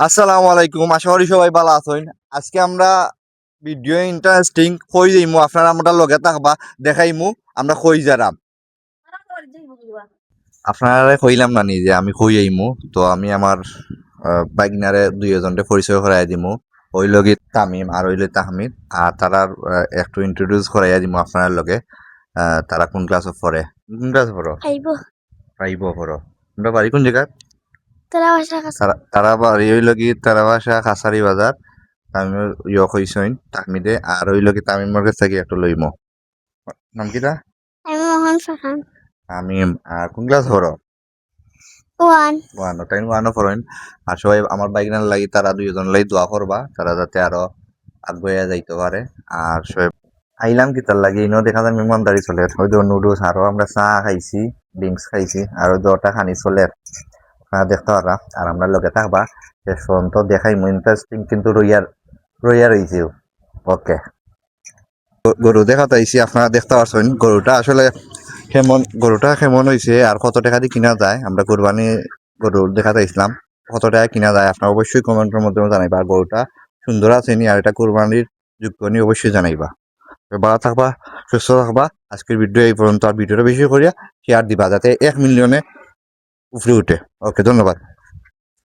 আসসালামু আলাইকুম, আশা করি সবাই ভালো আছেন। আজকে আমরা ভিডিও ইন্টারেস্টিং কই যাইমু, আপনারা আমরা লগে থাকবা, দেখাইমু আমরা কই যারাম। আপনারা কইলাম না নি যে আমি কই আইমু, তো আমি আমার বাইকনারে দুই এজনকে পরিচয় করাই দিমু। ওই লগে তামিম আর ওইলে তাহমিদ, আর তারা একটু ইন্ট্রোডিউস করাইয়া দিমু আপনার লগে। তারা কোন ক্লাসে পড়ে? কোন ক্লাসে পড়ো? ফাইভ পড়ো। তোমরা বাড়ি কোন জায়গা? তারা বাড়ি হইল কি তারা বাসা কাছারি বাজার। তামিমের কইসইন তাহমিদে, আর হইল কি তামিমের কাছ থেকে একটু লইমো। নাম কিটা? তামিম। আর কোন ক্লাস পড়ো? ওয়ান। তাই ওয়ানও পড়েন। আর সবাই আমার বাইক লাগি তারা দুইজন লাগি দোয়া করবা, তারা যাতে আরো আগুয়া যাইতে পারে। আর সবাই আইলাম কি তার লাগে ইনো দেখা যায় মেহমানদারি চলে, হয়তো নুডলস, আরো আমরা চা খাইছি, ড্রিঙ্কস খাইছি, আর দটা খানি চলে। দেখতে পারা আর আমরা লগে থাকবা শেষ পর্যন্ত দেখাই ইন্টারেস্টিং কিন্তু রইয়া রইছে। ওকে, গরু দেখাতে আইছি, আপনারা দেখতে পাচ্ছেন গরুটা কেমন হয়েছে আর কত টাকা দিয়ে কিনা যায়। আমরা কোরবানি গরু দেখাতে আইছিলাম, কত টাকা কিনা যায় আপনারা অবশ্যই কমেন্টের মধ্যে জানাইবা। আর গরুটা সুন্দর আছে নি আর এটা কোরবানির যোগ্য নি অবশ্যই জানাইবা। ভালো থাকবা, সুস্থ থাকবা। আজকের ভিডিও এই পর্যন্ত। আর ভিডিওটা বেশি করিয়া শেয়ার দিবা যাতে 1 মিলিয়নে উপরে উঠে। ওকে, ধন্যবাদ।